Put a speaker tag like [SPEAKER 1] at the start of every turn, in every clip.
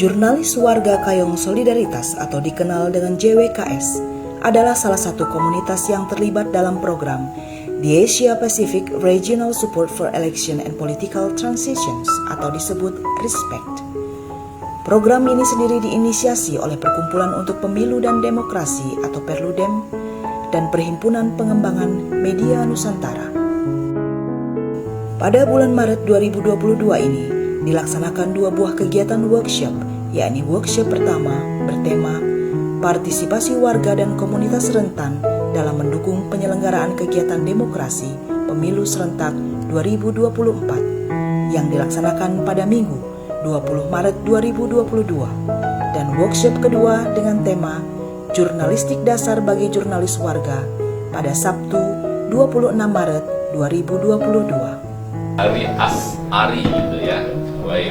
[SPEAKER 1] Jurnalis Warga Kayong Solidaritas atau dikenal dengan JWKS adalah salah satu komunitas yang terlibat dalam program The Asia Pacific Regional Support for Election and Political Transitions atau disebut RESPECT. Program ini sendiri diinisiasi oleh Perkumpulan untuk Pemilu dan Demokrasi atau Perludem dan Perhimpunan Pengembangan Media Nusantara. Pada bulan Maret 2022 ini dilaksanakan dua buah kegiatan workshop, yakni workshop pertama bertema Partisipasi Warga dan Komunitas Rentan dalam mendukung penyelenggaraan kegiatan demokrasi Pemilu Serentak 2024 yang dilaksanakan pada Minggu 20 Maret 2022 dan workshop kedua dengan tema Jurnalistik Dasar bagi Jurnalis Warga pada Sabtu 26 Maret 2022.
[SPEAKER 2] Ari gitu ya, baik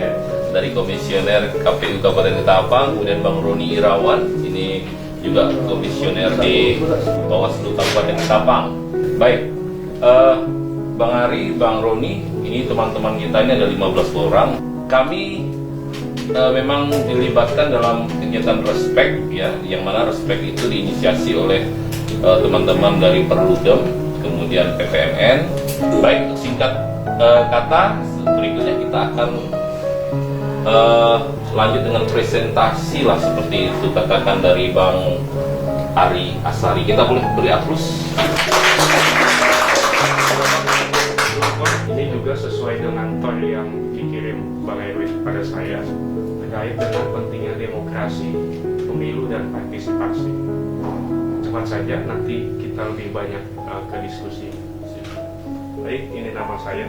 [SPEAKER 2] dari Komisioner KPU Kabupaten Ketapang, kemudian Bang Roni Irawan, ini juga Komisioner di Bawaslu Kabupaten Ketapang. Baik, Bang Ari, Bang Roni, ini teman-teman kita ini ada 15 orang. Kami memang dilibatkan dalam kegiatan RESPECT ya, yang mana RESPECT itu diinisiasi oleh teman-teman dari Perludem, kemudian PPMN. Baik, singkat kata berikutnya kita akan lanjut dengan presentasi lah seperti itu, katakan dari Bang Ari Asari. Kita boleh beri aplaus.
[SPEAKER 3] Ini juga sesuai dengan tor yang dikirim Bang Erwin pada saya terkait dengan pentingnya demokrasi, pemilu dan partisipasi. Cepat saja, nanti kita lebih banyak ke diskusi. Baik, ini nama saya.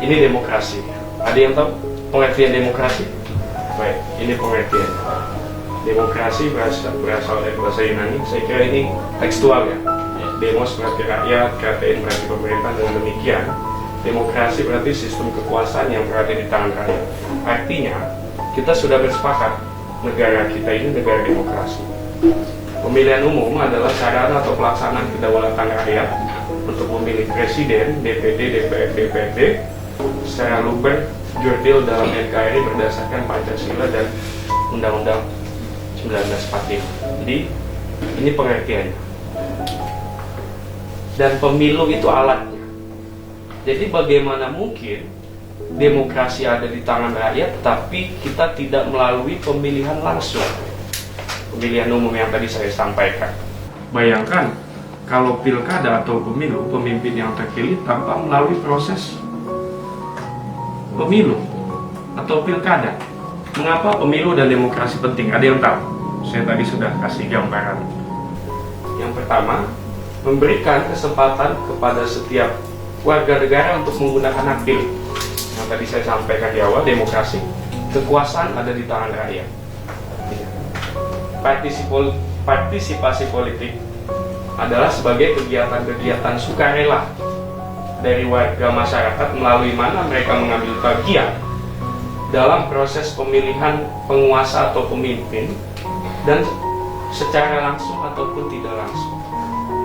[SPEAKER 3] Ini demokrasi. Ada yang tahu pengertian demokrasi? Baik, ini pengertian. Demokrasi berasal dari bahasa Yunani. Saya kira ini tekstual ya. Demos berarti rakyat, KPN berarti pemerintah. Dengan demikian, demokrasi berarti sistem kekuasaan yang berada di tangan rakyat. Artinya, kita sudah bersepakat negara kita ini negara demokrasi. Pemilihan umum adalah sarana atau pelaksanaan kedaulatan rakyat untuk memilih presiden, DPD, DPR, DPRD secara luber, jurdil dalam NKRI berdasarkan Pancasila dan Undang-Undang 1945. Jadi ini pengertiannya. Dan pemilu itu alatnya. Jadi bagaimana mungkin demokrasi ada di tangan rakyat tapi kita tidak melalui pemilihan langsung, pemilihan umum yang tadi saya sampaikan. Bayangkan kalau pilkada atau pemilu, pemimpin yang terpilih tanpa melalui proses pemilu atau pilkada. Mengapa pemilu dan demokrasi penting? Ada yang tahu? Saya tadi sudah kasih gambaran. Yang pertama, memberikan kesempatan kepada setiap warga negara untuk menggunakan hak pilih. Yang tadi saya sampaikan di awal, demokrasi, kekuasaan ada di tangan rakyat. Partisipasi politik adalah sebagai kegiatan-kegiatan sukarela dari warga masyarakat melalui mana mereka mengambil bagian dalam proses pemilihan penguasa atau pemimpin dan secara langsung ataupun tidak langsung.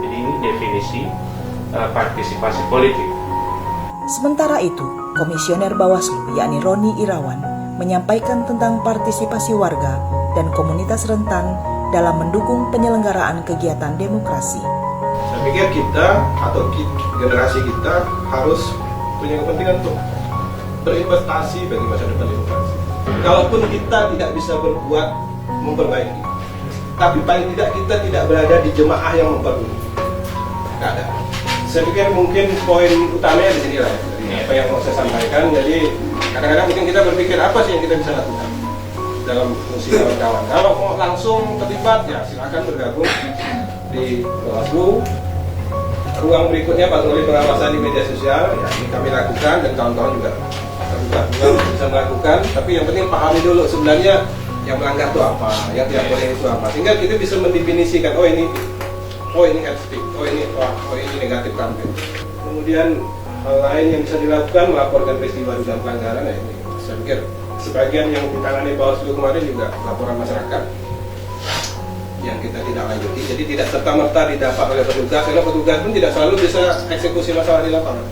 [SPEAKER 3] Jadi ini definisi partisipasi politik.
[SPEAKER 1] Sementara itu, Komisioner Bawaslu yakni Roni Irawan menyampaikan tentang partisipasi warga dan komunitas rentan dalam mendukung penyelenggaraan kegiatan demokrasi.
[SPEAKER 4] Saya pikir kita atau generasi kita harus punya kepentingan untuk berinvestasi bagi masa depan demokrasi. Kalaupun kita tidak bisa berbuat memperbaiki, tapi paling tidak kita tidak berada di jemaah yang memperburuk. Tidak ada. Saya pikir mungkin poin utamanya di sini lah, dari apa yang mau saya sampaikan. Jadi kadang-kadang mungkin kita berpikir apa sih yang kita bisa lakukan dalam fungsi kawan-kawan. Kalau mau langsung terlibat ya silakan bergabung di Bawaslu. Ruang berikutnya patroli pengawasan di media sosial ya ini kami lakukan dan kawan-kawan juga bisa melakukan. Tapi yang penting pahami dulu sebenarnya yang melanggar itu apa, yang tidak boleh itu apa. Sehingga kita bisa mendefinisikan oh ini hate speech, oh ini negatif campaign. Kemudian hal lain yang bisa dilakukan melaporkan peristiwa dugaan pelanggaran ya ini. Saya pikir sebagian yang ditangani Bawaslu kemarin juga laporan masyarakat yang kita tidak lanjuti, jadi tidak serta-merta didapat oleh petugas, karena petugas pun tidak selalu bisa eksekusi masalah di lapangan.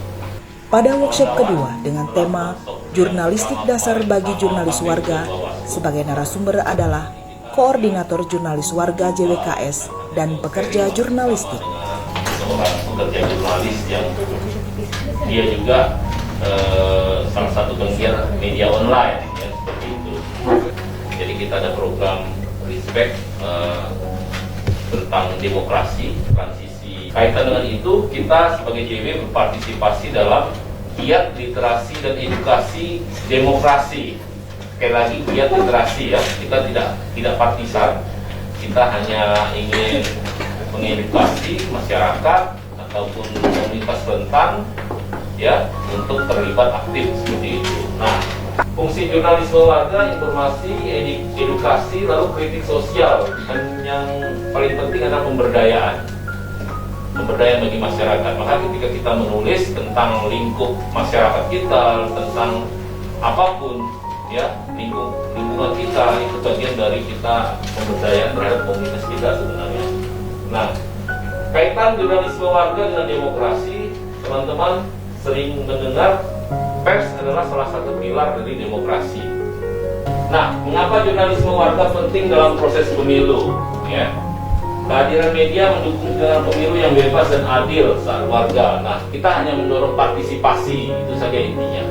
[SPEAKER 1] Pada workshop kedua dengan tema Jurnalistik Dasar bagi Jurnalis Warga. Sebagai narasumber adalah Koordinator Jurnalis Warga JWKS dan pekerja jurnalistik.
[SPEAKER 2] Seorang pekerja jurnalis yang dia juga salah satu penggiat media online, ya, seperti itu. Jadi kita ada program Respect tentang demokrasi, transisi. Kaitan dengan itu, kita sebagai JW berpartisipasi dalam giat literasi dan edukasi demokrasi. Sekali lagi giat literasi, ya, kita tidak partisan. Kita hanya ingin mengedukasi masyarakat ataupun komunitas rentan, ya, untuk terlibat aktif seperti itu. Nah, fungsi jurnalisme warga, informasi, edukasi, lalu kritik sosial, dan yang paling penting adalah pemberdayaan bagi masyarakat. Maka ketika kita menulis tentang lingkup masyarakat kita, tentang apapun, ya, lingkungan kita, itu bagian dari kita pemberdayaan terhadap komunitas kita sebenarnya. Nah, kaitan jurnalisme warga dengan demokrasi, teman-teman sering mendengar pers adalah salah satu pilar dari demokrasi. Nah, mengapa jurnalisme warga penting dalam proses pemilu? Ya, kehadiran media mendukung dalam pemilu yang bebas dan adil saat warga. Nah, kita hanya mendorong partisipasi, itu saja intinya.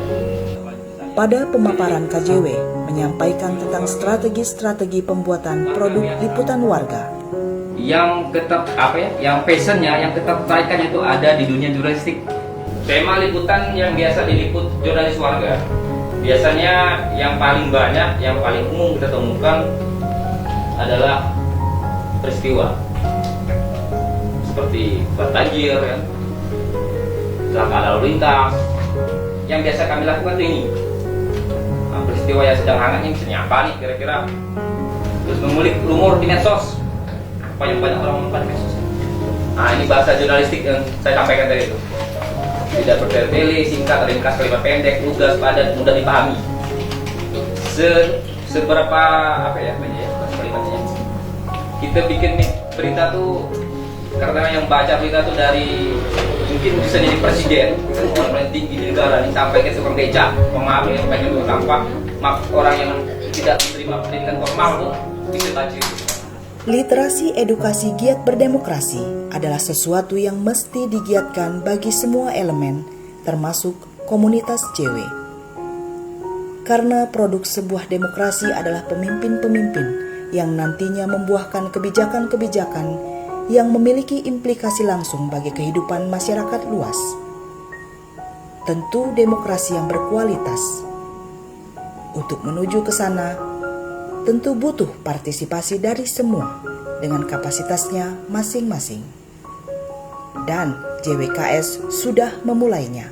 [SPEAKER 1] Pada pemaparan KJW menyampaikan tentang strategi-strategi pembuatan produk liputan warga.
[SPEAKER 5] Yang tetap yang passionnya, yang tetap tarikan itu ada di dunia jurnalistik. Tema liputan yang biasa diliput jurnalis warga, biasanya yang paling banyak, yang paling umum kita temukan adalah peristiwa seperti banjir, ya, kecelakaan lalu lintas. Yang biasa kami lakukan ini, peristiwa yang sedang hangatnya, misalnya apa nih kira-kira, terus mengulik rumor di medsos, apa yang banyak orang mengumumkan di medsos. Nah, ini bahasa jurnalistik yang saya sampaikan tadi itu. Tidak bertele-tele, singkat, ringkas, kalimat pendek, lugas, padat, mudah dipahami. Seberapa kalimatnya? Kita bikin nih berita tuh, karena yang baca berita tuh dari mungkin bisa jadi presiden, orang paling tinggi di negara, nih sampai ke tukang beca, pemaaf yang pengen tampak, orang yang tidak menerima pendidikan formal tuh bisa baca itu.
[SPEAKER 1] Literasi edukasi giat berdemokrasi adalah sesuatu yang mesti digiatkan bagi semua elemen, termasuk komunitas JW. Karena produk sebuah demokrasi adalah pemimpin-pemimpin yang nantinya membuahkan kebijakan-kebijakan yang memiliki implikasi langsung bagi kehidupan masyarakat luas. Tentu demokrasi yang berkualitas. Untuk menuju ke sana, tentu butuh partisipasi dari semua dengan kapasitasnya masing-masing. Dan JWKS sudah memulainya.